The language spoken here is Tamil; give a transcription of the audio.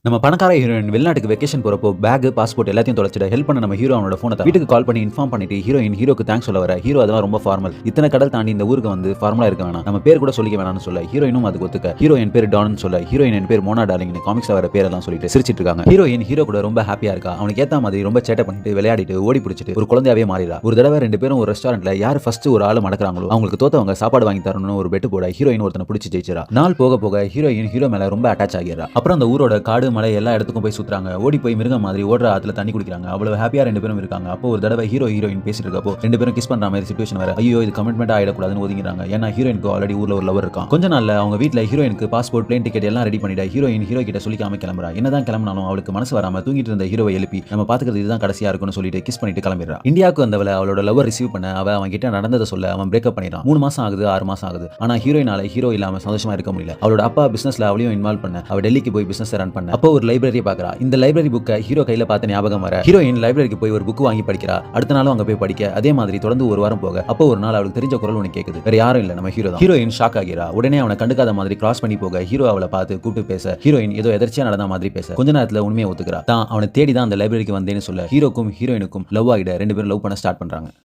நம்ம பணக்கார ஹீரோயின் வெளிநாட்டுக்கு வெக்கேஷன் போறப்போ பேக் பாஸ்போர்ட் எல்லாத்தையும் தொலைச்சிட ஹெல்ப் பண்ண நம்ம ஹீரோ அவனோட போனை வீட்டுக்கு கால் பண்ணி இன்ஃபார்ம் பண்ணிட்டு ஹீரோக்கு தேங்க்ஸ் சொல்ல வர ஹீரோ அதெல்லாம் ரொம்ப ஃபார்மல். இத்தனை கடல் தாண்டி இந்த ஊருக்கு வந்து ஃபார்மலா இருக்க வேணாம், நம்ம பேர் கூட சொல்லிக்க வேணாம்னு சொல்ல ஹீரோயினும் அதுக்கு ஒத்துக்க. ஹீரோ என் பேர் டான்னு சொல்ல ஹீரோயின் என் பேர் மோனா டார்லிங் காமிக்ஸ்ல வர பேரெல்லாம் சொல்லிட்டு சிரிச்சிட்டு இருக்காங்க. ஹீரோ கூட ரொம்ப ஹாப்பியா இருக்கா. அவனுக்கு ஏத்த மாதிரி ரொம்ப சேட்டை பண்ணிட்டு விளையாடிட்டு ஓடி பிடிச்சிட்டு ஒரு குழந்தையாவே மாறிடா. ஒரு தடவை ரெண்டு பேரும் ஒரு ரெஸ்டாரண்ட்ல யார் ஃபர்ஸ்ட் ஒரு ஆளு மடக்குறாங்களோ அவங்களுக்கு தோத்தவங்க சாப்பாடு வாங்கி தரணும்னு ஒரு பெட்டு போட ஹீரோயின் ஒருத்தனை பிடிச்சி ஜெயிச்சிரா. நாள் போக போக ஹீரோ மேல ரொம்ப அட்டாச் ஆகிறா. அப்புறம் அந்த ஊரோட காடு மலை எல்லா இடத்துக்கும் போய் சுத்துறாங்க. ஓடி போய் மிருகம் மாதிரி ஓடுற ஆத்துல தண்ணி குடிக்கிறாங்க. அவ்வளவு ஹாப்பியா ரெண்டு பேரும் இருக்காங்க. அப்போ ஒரு தடவை ஹீரோயின் பேசிட்டு இருக்கப்போ ரெண்டு பேரும் கிஸ் பண்ற மாதிரி சிச்சுவேஷன் வர ஐயோ இது கமிட்மெண்ட் ஆயிடக்கூடாதுன்னு ஒதுங்கிறாங்க. ஏன்னா ஹீரோயினுக்கு ஆல்ரெடி ஊர்ல ஒரு லவர் இருக்கான். கொஞ்ச நாள்ல அவங்க வீட்ல ஹீரோயினுக்கு பாஸ்போர்ட் பிளேன் டிக்கெட் எல்லாம் ரெடி பண்ணிட்டா. ஹீரோ கிட்ட சொல்லிக்காம கிளம்புறா. என்னதான் கிளம்பினாலும் அவளுக்கு மனசு வராம தூங்கிட்டு இருந்த ஹீரோவை எழுப்பி நம்ம பாத்துக்கிறது இதுதான் கடைசியா இருக்கும்னு சொல்லிட்டு கிஸ் பண்ணிட்டு கிளம்பிடுறா. இந்தியாவுக்கு வந்தவள அவளோட லவர் ரிசீவ் பண்ண அவன் கிட்ட நடந்ததை சொல்ல அவன் பிரேக்கப் பண்ணிடுறான். 3 மாசம் ஆகுது 6 மாசம் ஆகுது. ஆனா ஹீரோயினால ஹீரோ இல்லாம சந்தோஷமா இருக்க முடியல. அவளோட அப்பா பிசினஸ்ல அவளையும் இன்வால்வ் பண்ண அவ டெல்லிக்கு போய் பிசினஸ் ரன் பண்ண. அப்போ ஒரு லைப்ரரி பாக்குறா. இந்த லைப்ரரி புக்கை ஹீரோ கையில பார்த்த ஞாபகம் வர ஹீரோயின் லைப்ரரிக்கு போய் ஒரு புக் வாங்கி படிக்கிறா. அடுத்த நாளும் அங்க போய் படிக்க அதே மாதிரி தொடர்ந்து ஒரு வாரம் போக அப்போ ஒரு நாள் அவளுக்கு தெரிஞ்ச குரல் உனக்கு கேக்குது. வேற யாரும் இல்ல நம்ம ஹீரோ தான். ஹீரோயின் ஷாக் ஆகிறா. உடனே அவனை கண்டுக்காத மாதிரி கிராஸ் பண்ணி போக ஹீரோ அவளை பார்த்து கூப்பிட்டு பேச ஹீரோயின் ஏதோ எதர்ச்சியா நடந்த மாதிரி பேச கொஞ்ச நேரத்துல உண்மையை ஒத்துக்கிறா. தான் அவனை தேடி தான் அந்த லைப்ரரிக்கு வந்தேன்னு சொல்ல ஹீரோக்கும் ஹீரோயினுக்கும் லவ் ஆகிட ரெண்டு பேரும் லவ் பண்ண ஸ்டார்ட் பண்றாங்க.